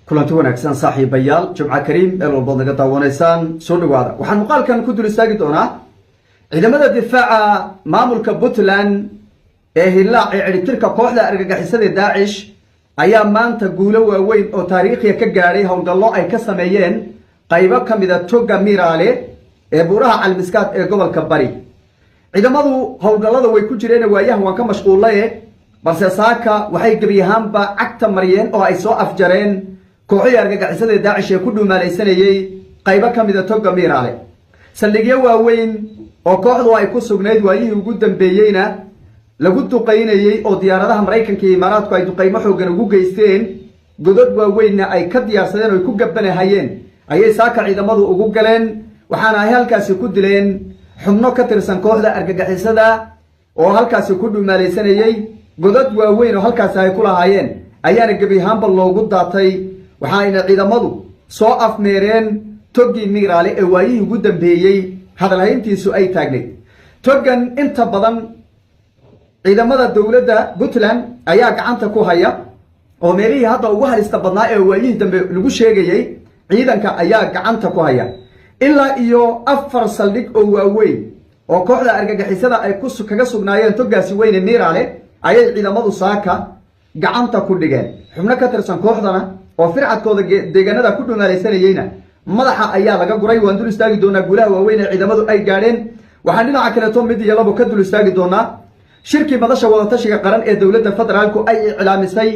kulanti wanaagsan saaxiibayaal jumca kariim meel walbaad naga daawanaysaan soo dhawaada waxaan muuqaalkan ku dul istaagi doonaa ciidamada difaaca maamulka Puntland ee hilaac ee ciribtirka kooxda argagixisada Daesh ayaa maanta guulo waaweyn oo taariikhi ka gaaray howlgallo ay ka sameeyeen qaybo kamid ah toga Miraale ee buuraha Almiskaad ee gobolka Bari ciidamadu howlgallada way ku jireen waayaha waan ka mashquulay balse saaka waxay gabiyahaanba cagta mariyeen oo ay soo afjareen kooxda argagixisada Daesh ee ku dhuumaalaysanayay qaybo kamid ah toga Miraale saldhigyo waaweyn oo kooxdu ay ku sugnayd waayihii ugu dambeeyayna lagu duqeynayay oo diyaaradaha Mareykanka iyo Imaaraadku ay duqeymo xoogan ugu geysteen godad waaweynna ay ka diyaarsadeen oo ku gabanahayeen ayay saaka ciidamadu ugu galeen waxaana ay halkaasi ku dileen xubno ka tirsan kooxda argagixisada oo halkaasi ku dhuumaalaysanayay godad waaweyn oo halkaasi ay ku lahaayeen ayaana gabiyahaanba loogu daatay waxaana ciidamadu soo afmeereen togi Miraale ee waayihii ugu dambeeyay hadalhayntiisu ay taagnayd togan inta badan ciidamada dawladda Puntland ayaa gacanta ku haya oo meelihii hadda ugu halista badnaa ee waayihii dambe lagu sheegayay ciidanka ayaa gacanta ku haya ilaa iyo 4 saldhig oo waaweyn oo kooxda argagixisada ay kaga sugnaayeen togaasi weyne Miraale ayay ciidamadu saaka gacanta ku dhigeen xubno ka tirsan kooxdana oo fircadkooda deegaanada ku dhumaalaysanayayna madaxa ayaa laga guray waan dul istaagi doonaa guulaha waaweyn ee ciidamadu ay gaadheen waxaan dhinaca kale to mid iyo labo ka dul istaagi doonaa shirkii madasha wadatashiga qaran ee dawladda federaalku ay iclaamisay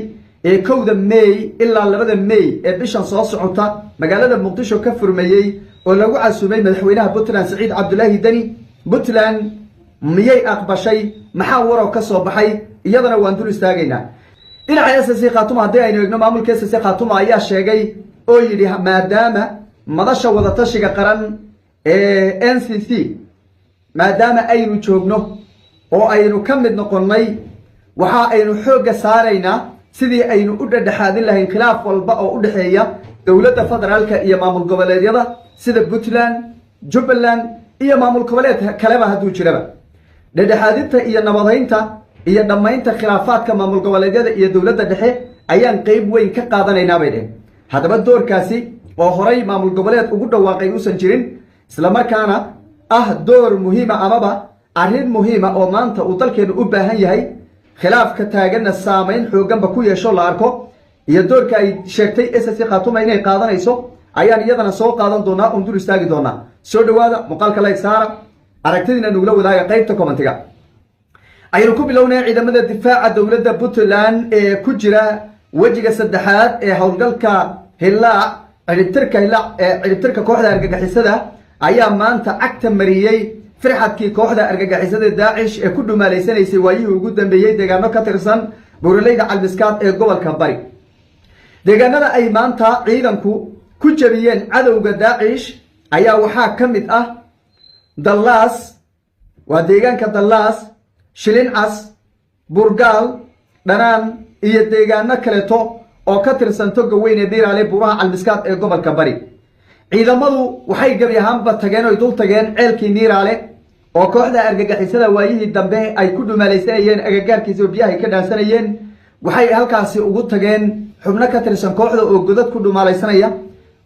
ee 1 May ilaa 2 May ee bishan soo socota magaalada Muqdisho ka furmayay oo lagu casuumay madaxweynaha Puntland Saciid Cabdullaahi Dani Puntland miyay aqbashay maxaa waro ka soo baxay iyadana waan dul istaagaynaa dhinaca SSC Khaatuma haddii aynu eegno maamulka SSC Khaatuma ayaa sheegay oo yidhi maadaama madasha wadatashiga qaran ee NCC maadaama aynu joogno oo aynu ka mid noqonnay waxa aynu xooga saaraynaa sidii aynu u dhadhaxaadin lahayn khilaaf walba oo u dhaxeeya dawladda federaalka iyo maamul goboleedyada sida Puntland, Jubaland iyo maamul goboleed kaleba hadduu jiraba dhadhaxaadinta iyo nabadaynta iyo dhamaynta khilaafaadka maamul goboleedyada iyo dawladda dhexe ayaan qayb weyn ka qaadanaynaa bay dhaheen haddaba doorkaasi oo horay maamul goboleed ugu dhawaaqay uusan jirin isla markaana door muhiim ah amaba arrin muhiim ah oo maanta uu dalkeenu u baahan yahay khilaafka taagana saameyn xooganba ku yeesho la arko iyo doorka ay sheegtay SSC Khaatuma inay qaadanayso ayaan iyadana soo qaadan doonaa oo dul istaagi doonaa soo dhawaada muuqaalka like saara aragtidina nugula wadaaga qaybta commentiga aynu ku bilownay ciidamada difaaca dawladda Puntland ee ku jira wajiga saddexaad ee howlgalka hilaac ciribtirka kooxda argagixisada ayaa maanta cagta mariyay firxadkii kooxda argagixisada Daesh ee ku dhumaalaysanayay waayihii ugu dambeeyay deegaano ka tirsan buuraleyda Almiskaad ee gobolka Bari deegaanada ay maanta ciidanku ku jabiyeen cadowga Daesh ayaa waxaa ka mid ah Dallaas waa deegaanka Dallaas Shilincas Burgaal Dhanaan iyo deegaano kaleeto oo ka tirsan toga weyn ee Miraale buuraha Almiskaad ee gobolka Bari ciidamadu waxay gabiyahaanba tageen oo dul tageen ceelkii Miraale oo kooxda argagixisada waayihii dambe ay ku dhumaalaysanayeen agagaarkiisa biyaha ka dhaansanayeen waxay halkaasi ugu tageen xubno ka tirsan kooxda oo godad ku dhumaalaysanaya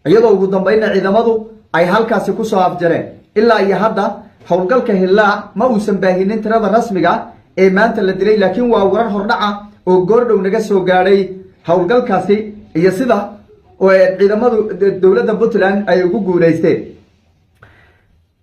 iyadoo ugu dambeeyna ciidamadu ay halkaasi ku soo afjareen ilaa iyo hadda howlgalka hilaac ma uusan baahinin tirada rasmiga ee maanta la dilay laakiin waa warar hordhaca oo goordhow naga soo gaadhay howlgalkaasi iyo sida oo ciidamadu dawladda Puntland ay ugu guuleysteen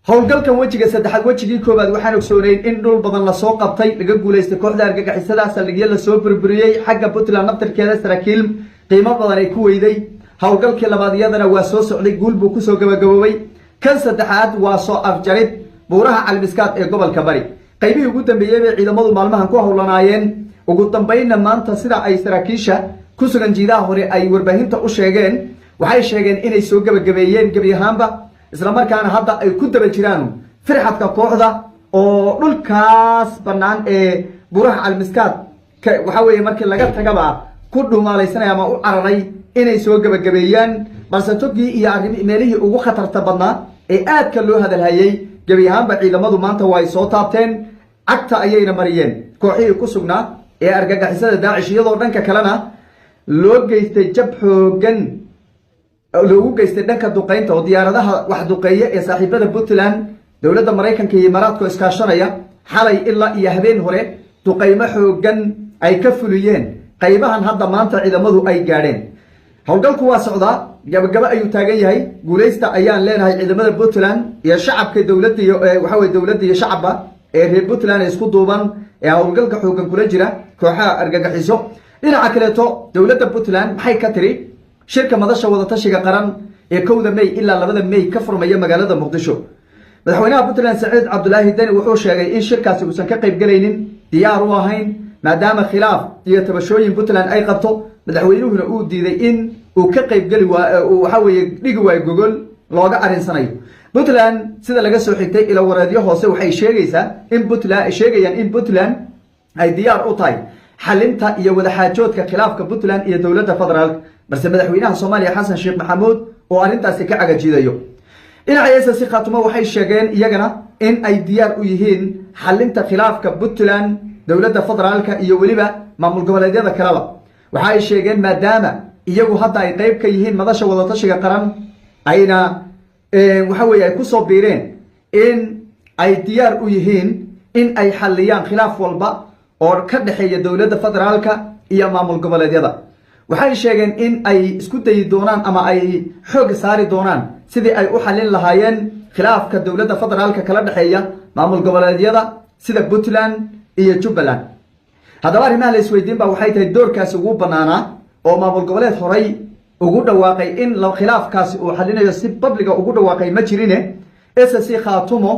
howlgalkan wajiga saddexaad wajigii koobaad waxaan ogsoonayn in dhul badan la soo qabtay laga guuleystay kooxda argagixisada saldhigyo la soo burburiyay xagga Puntland naftarkeeda saraakiil qiimo badan ay ku weyday howlgalkii labaad iyadana waa soo socday guul buu ku soo gabagaboobay kan saddexaad waa soo afjarid buuraha Almiskaad ee gobolka Bari qaybihii ugu dambeeyay ee ciidamadu maalmahan ku howlanaayeen ugu dambeeyna maanta sida ay saraakiisha ku sugan jiidaha hore ay warbaahinta u sheegeen waxay sheegeen inay soo gabagabeeyeen gabiyahaanba isla markaana hadda ay ku daba jiraan firxadka kooxda oo dhulkaas banaan ee buuraha Almiskaad waxa weeye markii laga tagaba ku dhumaalaysanay ama u cararay inay soo gabagabeeyaan balse togii iyo meelihii ugu khatarta badnaa ee aadka loo hadalhayay gabiyahaanba ciidamadu maanta way soo taabteen cagta ayayna mariyeen kooxihii ku sugnaa ee argagixisada Daesh iyadoo dhanka kalena loo geystay jab xoogan loogu geystay dhanka duqeynta oo diyaaradaha wax duqeeya ee saaxiibada Puntland dowladda Mareykanka iyo Imaaraadka iskaashanaya xalay ilaa iyo habeen hore duqeymo xoogan ay ka fuliyeen qaybahan hadda maanta ciidamadu ay gaadheen howlgalku waa socdaa gabagaba ayuu taagan yahay guuleysta ayaan leenahay ciidamada Puntland iyo shacabka dowladda iyo waxa way dowladda iyo shacabka ee reer Puntland isku duuban ee howlgalka xoogan kula jira kooxaha argagaxiso dhinaca kale dowladda Puntland maxay ka tiri shirka madasha wada tashiga qaran ee 1 May ilaa 2 May ka furmaya magaalada Muqdisho madaxweynaha Puntland Saciid Cabdullaahi Dani wuxuu sheegay in shirkaasi uusan ka qayb galaynin diyaar u ahayn maadaama khilaaf iyo tabashooyin Puntland ay qabto madaxweynuhuna uu diiday in uu ka qayb gali waxa weeye dhigi waay gogol looga arinsanayo Puntland sida laga soo xigtay ila wareedyo hoose waxay sheegayaan in Puntland ay diyaar u tahay xalinta iyo wada xaajoodka khilaafka Puntland iyo dowladda federaalka balse madaxweynaha Soomaaliya Xasan Sheekh Maxamuud oo arintaasi ka cagajiidayo dhinaca si khaatimo waxay sheegeen iyagana in ay diyaar u yihiin xalinta khilaafka Puntland dowladda federaalka iyo waliba maamul goboleedyada kaleba waxa ay sheegeen maadaama iyagu hadda ay qayb ka yihiin madasha wada tashiga qaran ayna waxa weeye ay ku soo biireen in ay diyaar u yihiin in ay xaliyaan khilaaf walba oo ka dhaxeeya dowladda federaalka iyo maamul goboleedyada waxay sheegeen in ay isku dayi doonaan ama ay xoog saari doonaan sidii ay u xalin lahaayeen khilaafka dowladda federaalka kala dhaxeeya maamul goboleedyada sida Puntland iyo Jubbaland haddaba arrimaha la isweydiin baa waxay tahay doorkaasi ugu banaanaa oo maamul goboleed horay ugu dhawaaqay in khilaafkaasi uu xalinayo si publica ugu dhawaaqay ma jirine SSC Khaatumo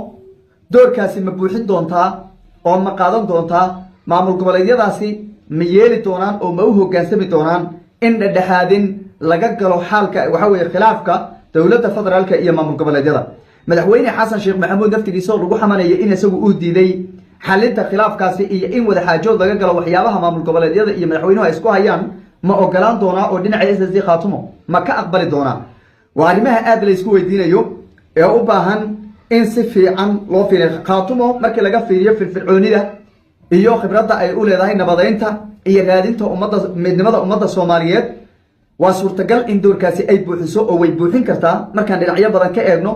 doorkaasi ma buuxin doontaa oo ma qaadan doontaa maamul goboleedyadaasi ma yeeli doonaan oo ma u hoggaansami doonaan in dhexdhexaadin laga galo xaalka waxa weeye khilaafka dowladda federaalka iyo maamul goboleedyada madaxweyne Xasan Sheekh Maxamuud naftigiisa lagu xamanayay in isagu uu diiday xalinta khilaafkaasi iyo in wada xaajood laga galo waxyaabaha maamul goboleedyada iyo madaxweynuhu isku hayaan ma ogolaan doonaa oo dhinaca SSC Khaatumo ma ka aqbali doonaa waa arrimaha aad la isku weydiinayo ee u baahan in si fiican loo fiiriyo Khaatumo markii laga fiiriyo firfircoonida iyo khibradda ay u leedahay nabadeynta iyo raadinta midnimada ummadda Soomaaliyeed waa suurtagal in doorkaasi ay buuxiso oo way buuxin kartaa markaan dhinacyo badan ka eegno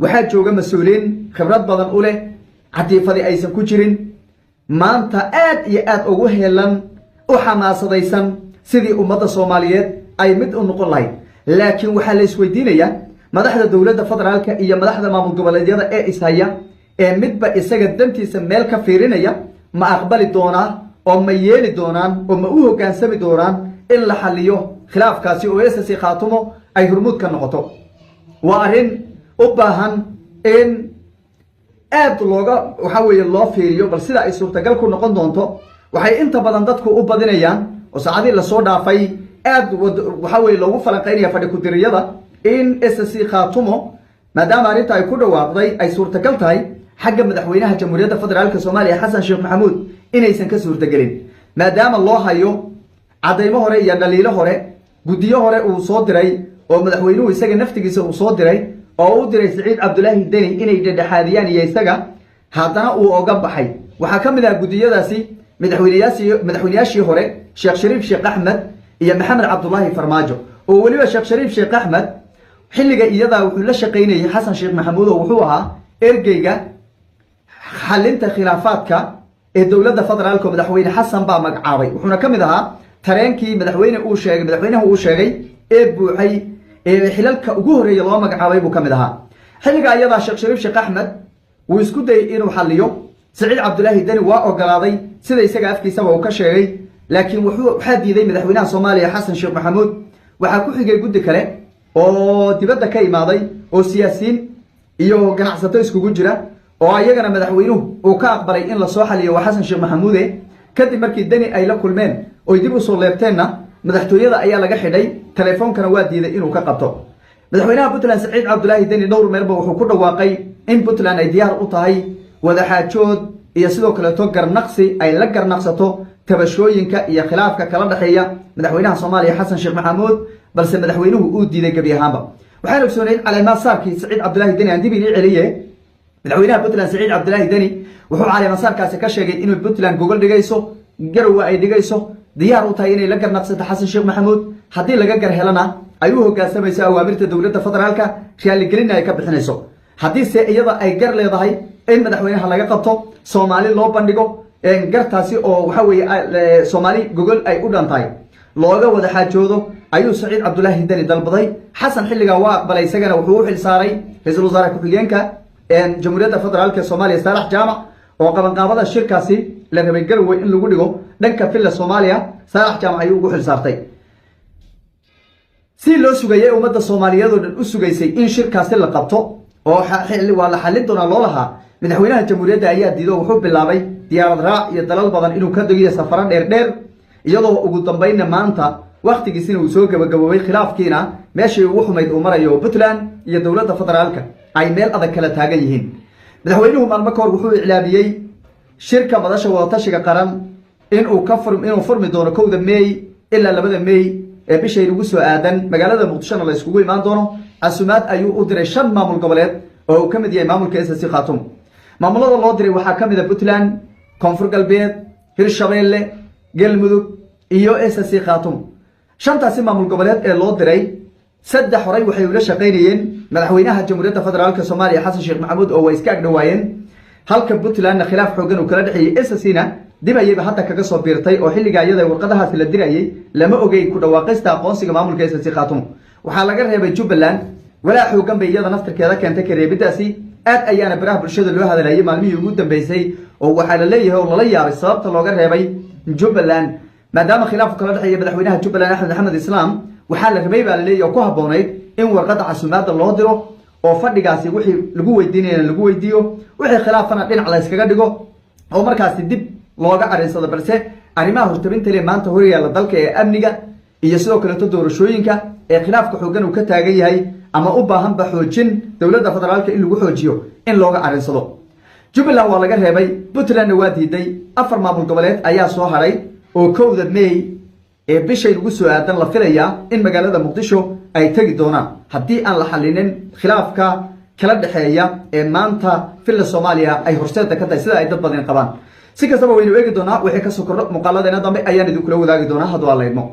waxaa jooga mas'uuliin khibrad badan u leh catiifadii aysan ku jirin maanta aad iyo aad ugu heelan u xamaasadaysan sidii ummadda Soomaaliyeed ay mid u noqon lahayd laakiin waxaa la isweydiinayaa madaxda dowladda federaalka iyo madaxda maamul goboleedyada ee ishaya ee midba isaga dantiisa meel ka fiirinaya ma aqbali doonaa oo ma yeeli doonaan oo ma u hoggaansami doonaan in la xaliyo khilaafkaasi oo SSC Khaatumo ay hormuud ka noqoto waa arrin u baahan in aad looga waxa weeye loo fiiriyo bal sida ay suurtagal ku noqon doonto waxay inta badan dadku u badinayaan oo saacadii la soo dhaafay aad waxa weeye loogu falanqeynaya fadhi ku diriyada in SSC Khaatumo maadaama arrinta ay ku dhawaaqday ay suurtagal tahay xagga madaxweynaha jamhuuriyadda federaalka Soomaaliya Xasan Sheekh Maxamuud inaysan ka suurtagelin maadaama loo hayo cadeymo hore iyo dhaliilo hore gudiyo hore uu soo diray oo madaxweynuhu isaga naftigiisa uu soo diray oo uu diray Saciid Cabdullaahi Dani inay dhexdhexaadiyaan iyo isaga haddana uu oga baxay waxaa ka mid ah gudiyadaasi madaxweynayaashii hore Sheekh Shariif Sheekh Axmed iyo Maxamed Cabdullaahi Farmaajo oo waliba Sheekh Shariif Sheekh Axmed xilliga iyada wuxuu la shaqeynayay Xasan Sheekh Maxamuud oo wuxuu ahaa ergeyga xalinta khilaafaadka ee dowladda federaalka madaxweyne Xasan baa magacaabay wuxuuna ka mid ahaa tareenkii madaxweynaha uu sheegay ee buuxay ee xilalka ugu horeeyay loo magacaabay buu ka mid ahaa xilliga iyada Sheekh Shariif Sheekh Axmed wuu isku dayay inuu xaliyo Saciid Cabdullaahi Dani waa ogolaaday sida isaga afkiisa uu ka sheegay laakiin waxa diiday madaxweynaha Soomaaliya Xasan Sheekh Maxamuud waxa ku xigay gudi kale oo dibadda ka imaaday oo siyaasiyiin iyo ganacsato iskugu jira oo ayagana madaxweynuhu uu ka aqbalay in la soo xaliyo Xasan Sheekh Maxamuud kadib markii Dani ay la kulmeen oo dib u soo leebteenna madaxtooyada ayaa laga xidhay telefoonkana waa diiday inuu ka qabto madaxweynaha Puntland Saciid Cabdullaahi Dani dhowr meelba wuxuu ku dhawaaqay in Puntland ay diyaar u tahay wada xaajood iyo sidoo kale garnaqsi ay la garnaqsato tabashooyinka iyo khilaafka kala dhaxeeya madaxweynaha Soomaaliya Xasan Sheekh Maxamuud balse madaxweynuhu uu diiday gabi ahaanba waxaan ogsoonayn caleemaad saarkii Saciid Cabdullaahi Dani aan dib inii celiyay madaxweynaha Puntland Saciid Cabdullaahi Dani wuxuu caleemaad saarkaasi ka sheegay inuu Puntland gogol dhigayso garowa ay dhigayso diyaar u tahay inay la garnaqsato Xasan Sheekh Maxamuud haddii laga gar helana ayuu hoggaansamaysa awaamirta dowladda federaalka raaligelin ay ka bixinayso haddiise iyada ay gar leedahay in madaxweynaha laga qabto Soomaali loo bandhigo gartaasi oo waxa weeye Soomaali gogol ay u dhantahay looga wada xaajoodo ayuu Saciid Cabdullaahi Dani dalbaday xasan xilliga waa aqbalay isagana wuxuu u xil saaray ra'iisul wasaare ku-xigeenka jamhuuriyadda federaalka Soomaaliya Saalax Jaamac oo qabanqaabada shirkaasi la rabay Garowe in lagu dhigo dhanka filla Soomaaliya Saalax Jaamac ayuu ugu xil saartay si loo sugayay ummadda Soomaaliyeed oo dhan u sugaysay in shirkaasi la qabto oo waa la xalin doona loo lahaa madaxweynaha jamhuuriyadda ayaa diiday wuxuu bilaabay diyaarad raac iyo dalal badan inuu ka dagiyo safaro dheer iyadoo ugu dambeynna maanta waqtigiisina uu soo gabagaboobay khilaafkiina meeshii ugu xumayd uu marayo Puntland iyo dowladda federaalka ay meel adag kala taagan yihiin madaxweynuhu maalmo ka hor wuxuu iclaamiyay shirka madasha wadatashiga qaran inuu furmi doono 1 May ilaa 2 May ee bishay ugu soo aadan magaalada Muqdisho la iskugu imaan doono casumaad ayuu u diray 5 maamul goboleed oo uu kamid yahay maamulka SSC Khatum maamulada loo diray waxaa kamid ah Puntland Koonfur Galbeed Hirshabeelle Galmudug iyo SSC Khatum shantaasi maamul goboleed ee loo diray saddex horay waxay ula shaqeynayeen madaxweynaha jamhuuriyadda federaalka Soomaaliya Xasan Sheekh Maxamuud oo way iska agdhawaayeen halka Puntland khilaaf xooggan uu kala dhaxeeyay SSC-na dib ayayba hadda kaga soo biirtay oo xilliga iyada warqadahaas la dirayay lama ogeyn ku dhawaaqista aqoonsiga maamulka SSC Khatum waxaa laga reebay Jubbaland walaa xooggan bay iyada naftirkeeda keentay kareebidaasi aad ayaana baraha bulshada loo hadlayay maalmihii ugu dambeysay oo waxaa la leeyahay oo lala yaabay sababta looga reebay Jubbaland maadaama khilaaf kala dhaxeeyay madaxweynaha Jubbaland Axmed Maxamed Islaam waxaa la rabay baa la leeyahay ku haboonayd in warqada casumaadda loo diro oo fadhigaasi wixii lagu weydiinayna lagu weydiiyo wixii khilaafana dhinac la iskaga dhigo oo markaasi dib looga arinsado balse arrimaha hortabinta leh maanta hor yaala dalka ee amniga iyo sidoo kale doorashooyinka ee khilaafka xooggan uu ka taagan yahay ama u baahan ba xoojin dowladda federaalka in lagu xoojiyo in looga arinsado Jubbaland waa laga reebay Puntland waa diiday 4 maamul goboleed ayaa soo haray oo 1 May ee bishay ugu soo aadan la filayaa in magaalada Muqdisho ay tagi doonaan haddii aan la xalinin khilaafka kala dhaxeeya ee maanta filla Soomaaliya ay horseeda ka tahay sida ay dad badan qabaan si kastaba waynu eegi doonaa wixii ka soo kordho muuqaaladeena dambe ayaan idin kula wadaagi doonaa haddii waa la idmo